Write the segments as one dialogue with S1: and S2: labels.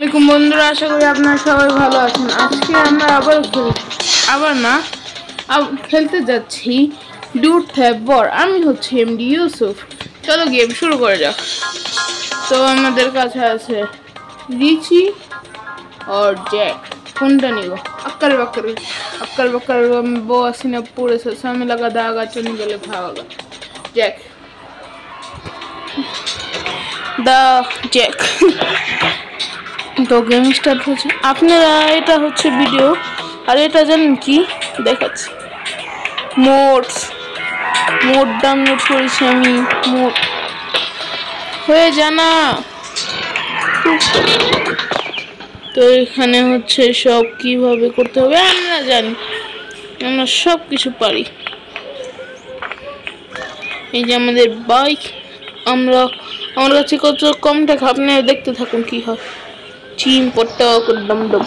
S1: আসসালামু বন্ধুরা, আশা করি আপনারা সবাই ভালো আছেন। আজকে আমরা খেলতে যাচ্ছি ডুড থ্যাপ বর। আমি হচ্ছে এমডি ইউসুফ। চলো গেম শুরু করা যাক। তো আমাদের কাছে আছে রিচি और जैक। কোনটা নিব? अक्कल बक्कल वो असने पूरे समय लगा दागा चुनी गले भागा जैक দা জ্যাক। তো গেম স্টার্ট হচ্ছে। আপনারা এটা হচ্ছে ভিডিও, আর এটা জানেন কি দেখাচ্ছি, মোড ডাউনলোড করেছি আমি। মোড হয়ে জানা। তো এখানে হচ্ছে সব কিভাবে করতে হবে আমরা জানি, আমরা সব কিছু পারি। এই যে আমাদের বাইক, আমার কাছে কত কম টাকা, আপনারা দেখতে থাকুন কি হয়। চিম পট্টা ডম ডম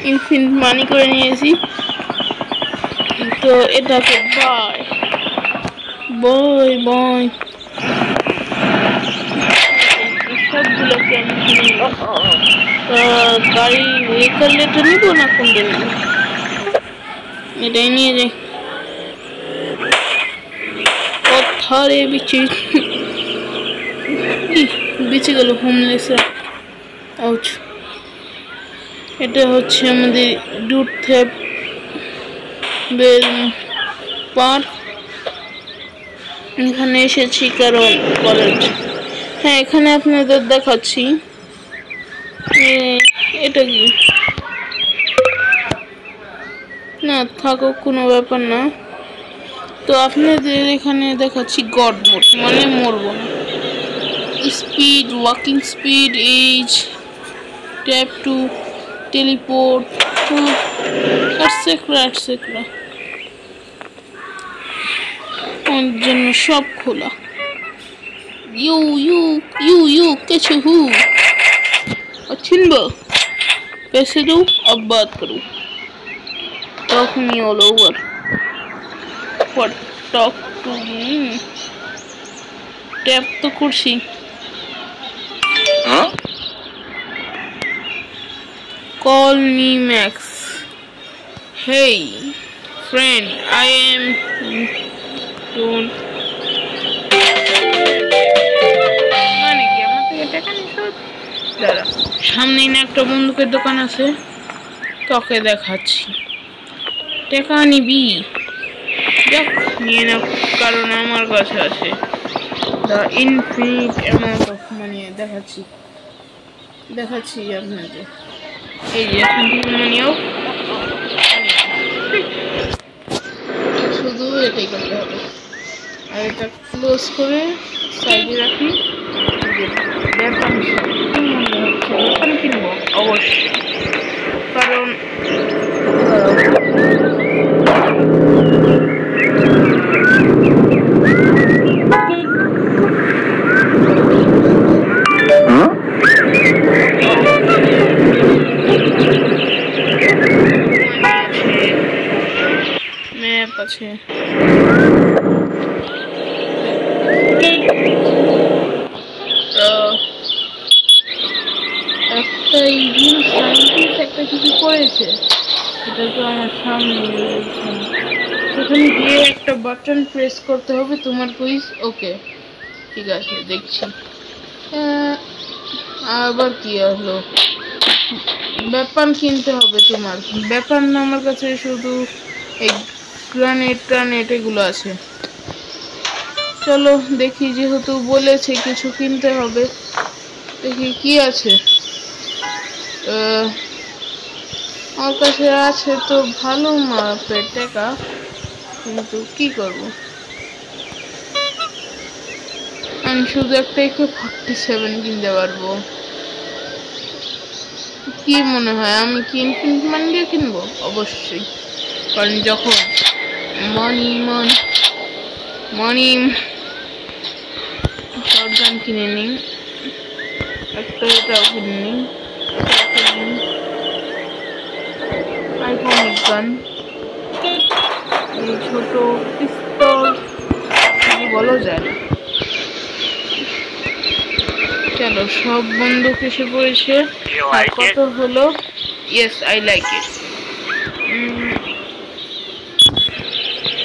S1: ইনফিনিট মানি করে নিয়েছি। তো এটাকে বয় সবগুলোকে গাড়ি এ করলে তো নিব না, কোনটা নিব? এটাই নিয়ে যাই। কোথারে বেঁচে গেল হোমলেসরা। আউচ। এটা হচ্ছে আমাদের ডুড থ্যাপ পার্ক। এখানে এসেছি কারণ কলেজ। হ্যাঁ, এখানে আপনাদের দেখাচ্ছি। এটা কি না থাকুক, কোনো ব্যাপার না। তো আপনাদের এখানে দেখাচ্ছি গড মোড, মানে মরবো না। Speed, walking speed, age, tap to teleport, etcetera ওর জন্য সব খোলা। यू कैसे हूँ? पैसे दो, अब बात करूँ। Talk me all over. What? Talk to me. Tap तो कुर्सी। Call me Max. Hey, friend, I am. Don't. সামনে না একটা বন্দুকের দোকান আছে, তোকে দেখাচ্ছি। টাকা নিবি? দেখ, নিয়ে না, কারণ আমার কাছে আছে the infinite amount of money. দেখাচ্ছি আপনাদের। এই যে মানিও, শুধু এটাই করতে হবে। আর এটা ক্লোজ করে সাইডে রাখি। ব্যাপার কিনবো অবশ্যই, কারণ ম্যাপ আছে। একটা কিছু করেছে, এটা তো আমার সামনে সেখানে গিয়ে একটা বাটন প্রেস করতে হবে। তোমার কুইজ ওকে, ঠিক আছে, দেখছি। আবার কি হলো? ব্যাপার কিনতে হবে তোমার। ব্যাপার না, আমার কাছে শুধু এই গ্রানেট এগুলো আছে। চলো দেখি, যেহেতু বলেছে কিছু কিনতে হবে, দেখি কি আছে। আমার কাছে আছে তো ভালো মাপের টাকা, কিন্তু কি করব? আমি শুধু একটা AK-47 কিনতে পারবো। কি মনে হয়, আমি কি ইনফিনিট মানি দিয়ে কিনবো? অবশ্যই, কারণ যখন মানি শটগান কিনে নিই, একটা এটাও কিনে নিই, আইকনিক গান, এই ছোট পিস্তল বলো যায় না। চলো সব বন্দুক এসে পড়েছে। আর কত হলো? Yes, I like it.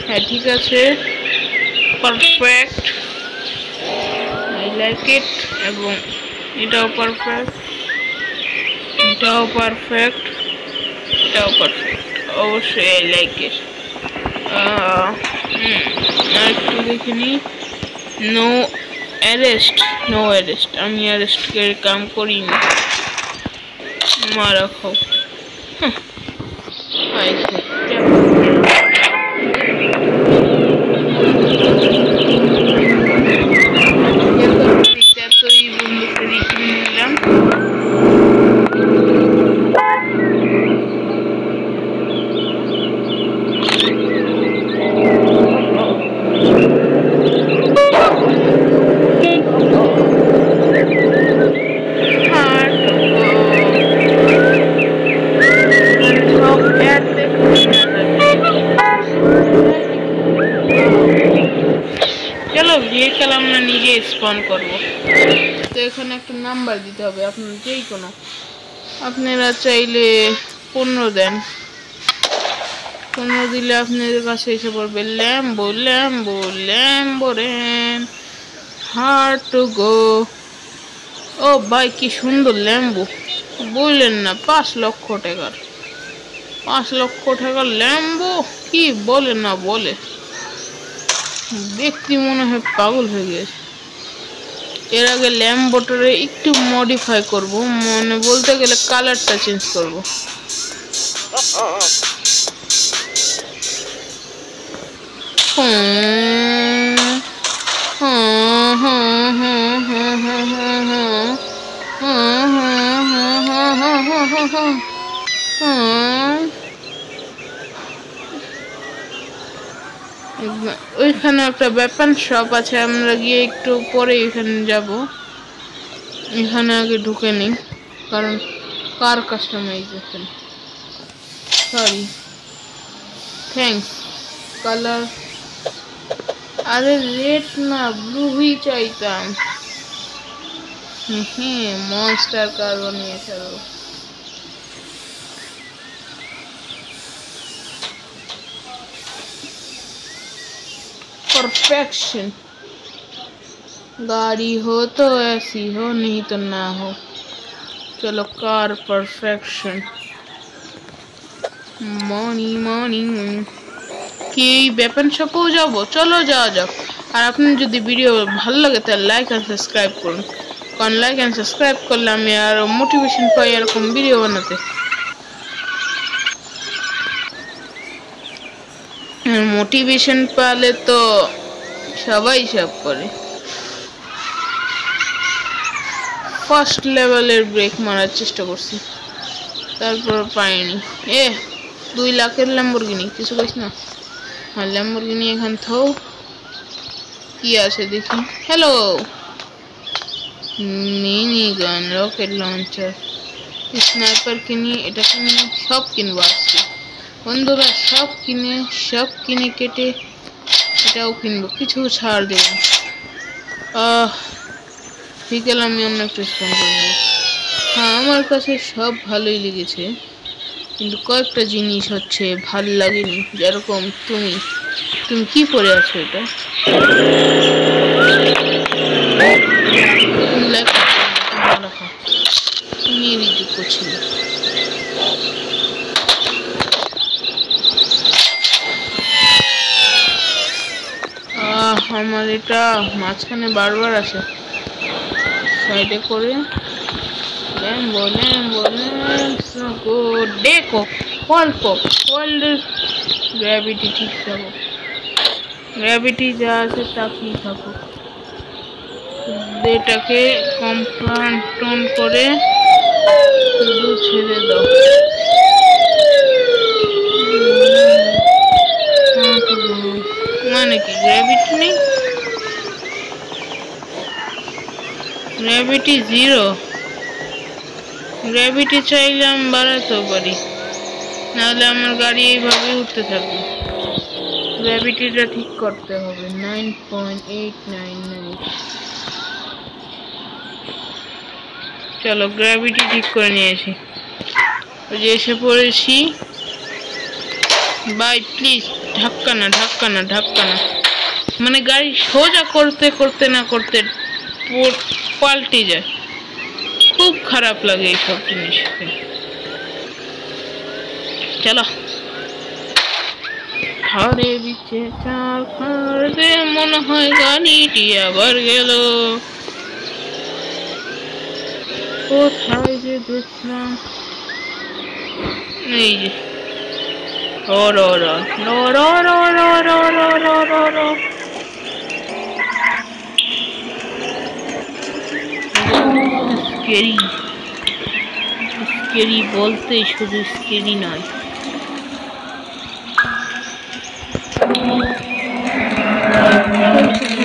S1: হ্যাঁ ঠিক আছে, পারফেক্ট, আই লাইক ইট। এবং এটাও পারফেক্ট, এটাও পারফেক্ট, এটাও পারফেক্ট, অবশ্যই আই লাইক ইট। আর একটু দেখে নিই। নো অ্যারেস্ট, নো অ্যারেস্ট, আমি অ্যারেস্টের কাম করিনি। মারা খাও। চলো ভেহিকল আমরা নিজে স্পন করবো। তো এখানে একটা নাম্বার দিতে হবে আপনার যেই কোনো। আপনারা চাইলে 15 দেন, 15 দিলে আপনাদের কাছে এসে পড়বে Lambo, Lambo, Lamborghini, hard to go. ও ভাই কি সুন্দর ল্যাম্বো, বললেন না 5 লক্ষ টাকার, 5 লক্ষ টাকার ল্যাম্বো, কি বলে না বলে, দেখতে মনে হয় পাগল হয়ে গেছে। এর আগে ল্যাম্বোটারে একটু মডিফাই করব, মানে বলতে গেলে কালারটা চেঞ্জ করব। ওইখানে একটা ওয়েপন শপ আছে, আমরা গিয়ে একটু পরে এখানে যাব। এখানে আগে ঢুকে নিই, কারণ কার কাস্টমাইজেশন, সরি, থ্যাঙ্কস। কালার, আরে রেড না ব্লুই চাইতাম। হ্যাঁ, মনস্টার কার বানিয়ে ফেলো। परफेक्शन, गाड़ी हो तो ऐसी हो, नहीं तो ना हो। चलो कार परफेक्शन, मनी मनी কি वेपन শপেও যাব, চলো যাওয়া যাক। আর আপনার যদি ভিডিও ভালো লাগে তাহলে লাইক এন্ড সাবস্ক্রাইব করুন, কারণ লাইক এন্ড সাবস্ক্রাইব করলে আমি আরো মোটিভেশন পাই এরকম ভিডিও বানাতে। মোটিভেশন পেলে তো সবাই সব করে। ফার্স্ট লেভেলের ব্রেক মারার চেষ্টা করছি, তারপর পাইনি। 2 লাখের ল্যাম্বরগিনি, কিছু কইস না। হ্যাঁ ল্যাম্বরগিনি এখান থাও, কি আছে দেখি। হ্যালো, মিনি গান, রকেট লঞ্চার, স্নাইপার কিনি, এটা কিনি, সব কিনবো আজকে বন্ধুরা, সব কিনে কেটে এটাও কিনবো, কিছু ছাড় দেব। বিকেল আমি অন্য একটু স্পন করবো। হ্যাঁ আমার কাছে সব ভালোই লেগেছে, কিন্তু কয়েকটা জিনিস হচ্ছে ভাল লাগেনি, যেরকম তুমি কি পরে আছো, এটা তুমি রিজেক্ট করছি। আমার এটা মাঝখানে বারবার আসে, সাইডে করে ল্যাম্বো ল্যাম্বো ল্যাম্বো। দেখো অল্প ওয়ার্ল্ডের গ্র্যাভিটি ঠিক থাকো, গ্র্যাভিটি যা আছে তাকিয়ে থাকো, এটাকে কম্পাউন্ড করে শুধু ছেড়ে দাও। মানে কি গ্র্যাভিটি নেই, গ্র্যাভিটি 0, গ্র্যাভিটি চাইলে আমি বাড়াতেও পারি, নাহলে আমার গাড়ি এইভাবে উঠতে থাকবে। গ্র্যাভিটিটা ঠিক করতে হবে 9.899। চলো গ্র্যাভিটি ঠিক করে নিয়েছি, ওই যে এসে পড়েছি। ভাই প্লিজ ধাক্কা না ধাক্কা না ধাক্কা না, মানে গাড়ি সোজা করতে করতে না করতে পাল্টে যায়, খুব খারাপ লাগে এইসব জিনিসকে। চলো ঘরে বিচে চার খাড়ে মনে হয় গাড়িটি আবার গেল, কোথায় যে দেখলাম। এই যে স্কেরি স্কেরি বলতে শুধু স্কেরি নয়,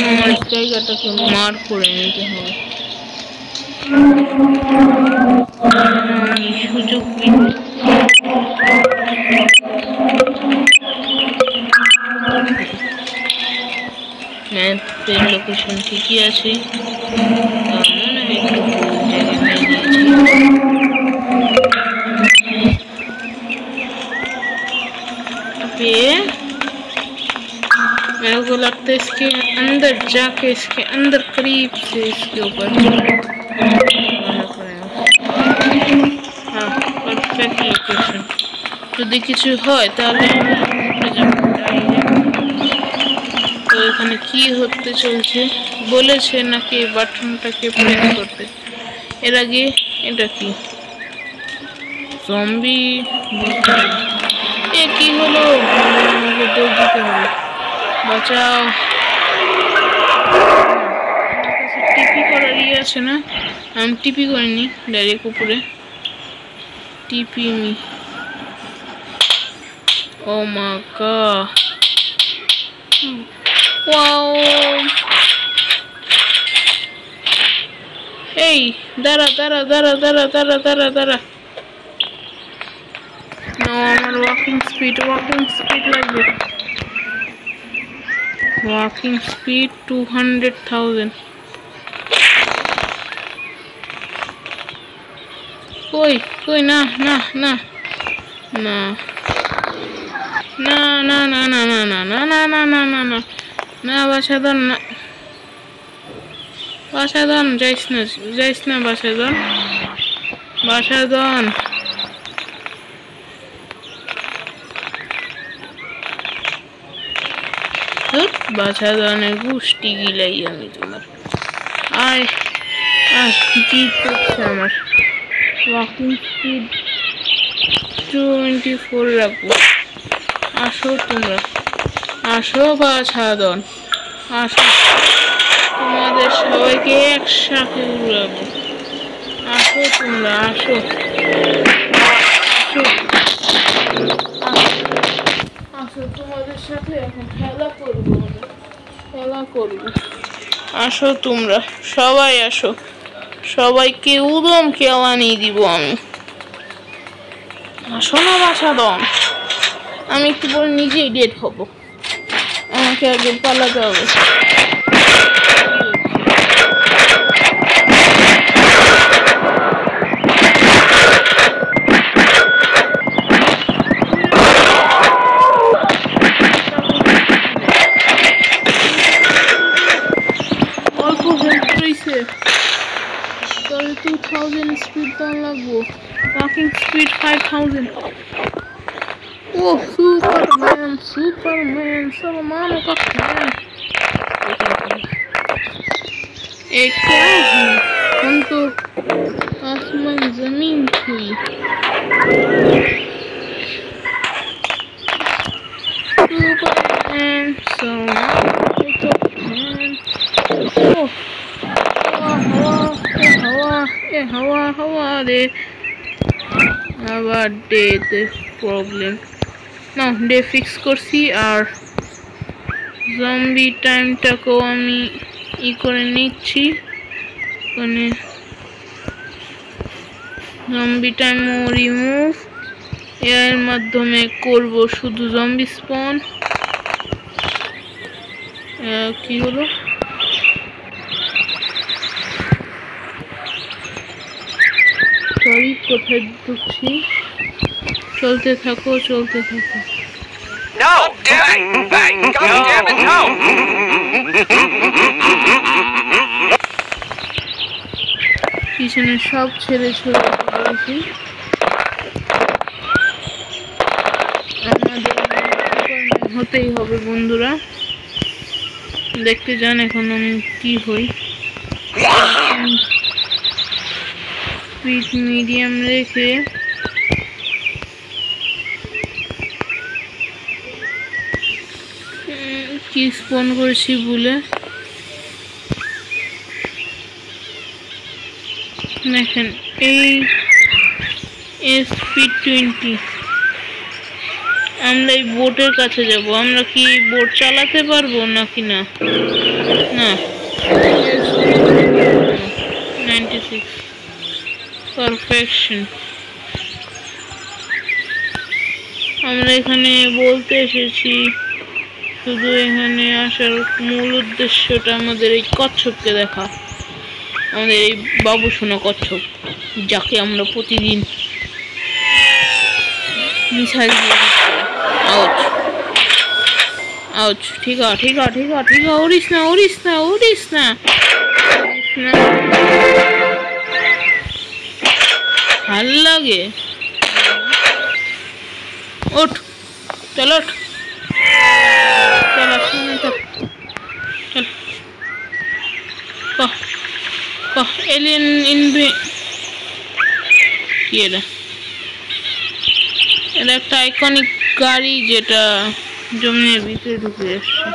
S1: আমার জায়গাটাকে মার করে নিতে হবে, সুযোগ ম্যাপের লোকেশন ঠিকই আছে, মনে হয় একটু ভুল জায়গায় নিয়েছি। मेरे को लगता है इसके अंदर जाके इसके अंदर करीब से इसके ऊपर हाँ परफेक्ट लोकेशन, যদি কিছু হয় তাহলে তো এখানে কি হতে চলছে বলেছে নাকি বাটনটাকে প্রেস করতে, এর আগে এটা কি জম্বি, এ কি হলো, আমাকে দৌড় দিতে হবে, বাঁচাও। আমার কাছে টিপি করার ইয়ে আছে না, আমি টিপি করিনি, ডাইরেক্ট উপরে টিপি মি। ও মা গড, ওয়াও। এই দাঁড়া দাঁড়া দাঁড়া দাঁড়া দাঁড়া দাঁড়া দাঁড়া, না আমার ওয়াকিং স্পিড লাগবে, ওয়াকিং স্পিড 200,000। কই কই, না না না না না না না না না না না না না না না না না, বাসাদন না, বাসাদন যাইস না বাসাদন, বাসাদন বাসাদনের গোষ্ঠী গিলাই আমি তোমার। আয় আয় জিপ করছে আমার, ওয়াকিং স্পিড 24 রাখবো। আসো তোমরা, আসো বাছাদন, আসো, তোমাদের সবাইকে একসাথে উড়াবো, আসো তোমরা, আসো আসো আসো, তোমাদের সাথে এখন খেলা করবো, খেলা করবো, আসো তোমরা সবাই আসো, সবাইকে উদম খেলা নিয়ে দিব আমি, আসো না বাছাদন, আমি একটু পরে নিজেই ডেট হব, আমাকে আগে পালাতে হবে। অল্প হেল্প রয়েছে, তাহলে 2000 স্পিড দাম লাগবো, walking speed 5000। Oh, Superman, Salmano का फैन। एक क्या है, हम तो आसमान जमीन छुई। Superman, Salmano का फैन। Oh, हवा दे, আবার ডেতে প্রবলেম না, ডে ফিক্স করছি, আর জম্বি টাইমটাকেও আমি ই করে নিচ্ছি, মানে জম্বি টাইমও রিমুভ এর মাধ্যমে করব শুধু জম্বি স্পন। কি হলো, সরি কোথায় ঢুকছি চলতে থাকো
S2: No, damn it! Hey, God damn it, no!
S1: পিছনে সব ছেড়ে ছড়ে পড়েছি আমাদের হতেই হবে বন্ধুরা দেখতে যান এখন আমি কি হই স্পিড মিডিয়াম রেখে কি স্পন করেছি বলে দেখেন এই স্পিড 20 আমরা এই বোটের কাছে যাব আমরা কি বোট চালাতে পারবো নাকি না না 96 পারফেকশন আমরা এখানে বলতে এসেছি শুধু এখানে আসার মূল উদ্দেশ্যটা আমাদের এই কচ্ছপকে দেখা আমাদের এই বাবু সোনা কচ্ছপ যাকে আমরা প্রতিদিন মিসাইল দিয়ে আউচ আউচ ঠিক আছে উড়িস না ভাল লাগে ওঠ চল এলিয়েন কি এটা একটা আইকনিক গাড়ি যেটা জমির ভিতরে ঢুকে এসছে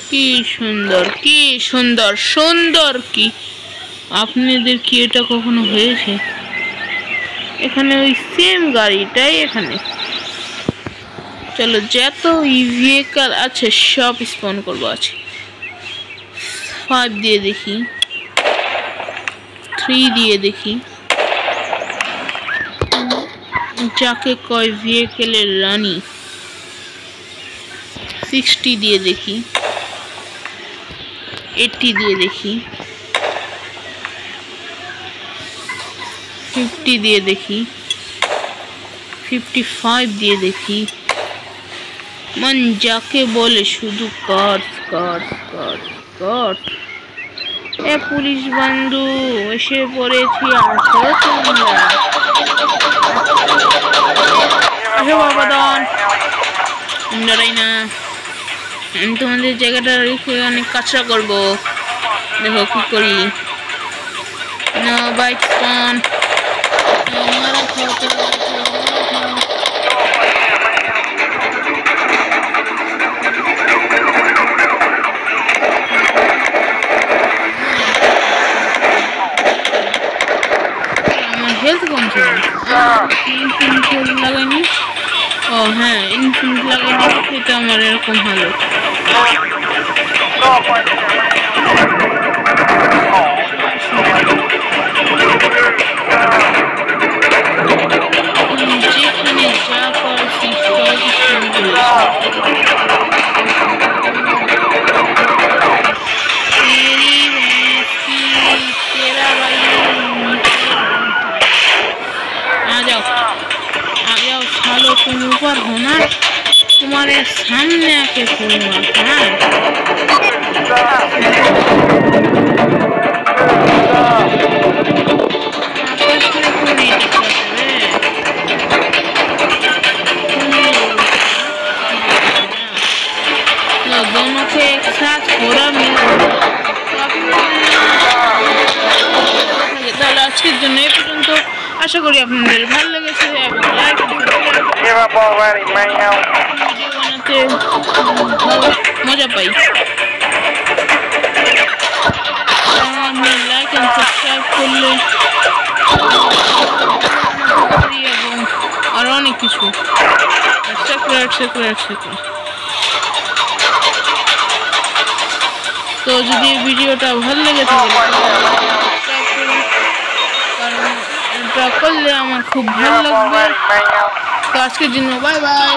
S1: কি সুন্দর কি আপনাদের কি এটা কখনো হয়েছে এখানে ওই সেম গাড়িটাই এখানে চলো যত ভেহিকল আছে সব স্পন করবো আছে 5 দিয়ে দেখি 3 দিয়ে দেখি যাকে কয় ভেহিকলের রানী 60 দিয়ে দেখি 80 দিয়ে দেখি 50 দিয়ে দেখি 55 দিয়ে দেখি মন যাকে বলে শুধু কার্স এ পুলিশ বন্ধু এসে পড়েছি আসো তোমরা আসো বাবাদন ডরাই না আমি তোমাদের জায়গাটা রেখে অনেক কাঁচরা করবো দেখো কি করি নো বাইক স্পন মারা খাওয়া হেলথ কম ছিল ইনফিনিট লাগাইনি ও হ্যাঁ ইনফিনিট লাগাইনি এটা আমার এরকম ভালো যেখানে যা পারছি तुम ऊपर हो ना तुम्हारे सामने आके खोलूंगा दोनों को एक साथ पूरा मिल তাহলে আজকের জন্য এই পর্যন্ত আশা করি আপনাদের ভালো লেগেছে এবং লাইক মজা পাই আমি লাইক এন্ড সাবস্ক্রাইব করলে এবং আরো অনেক কিছু তো যদি ভিডিওটা ভালো লেগে থাকে কারণ এটা করলে আমার খুব ভালো লাগবে তো আজকের জন্য বাই বাই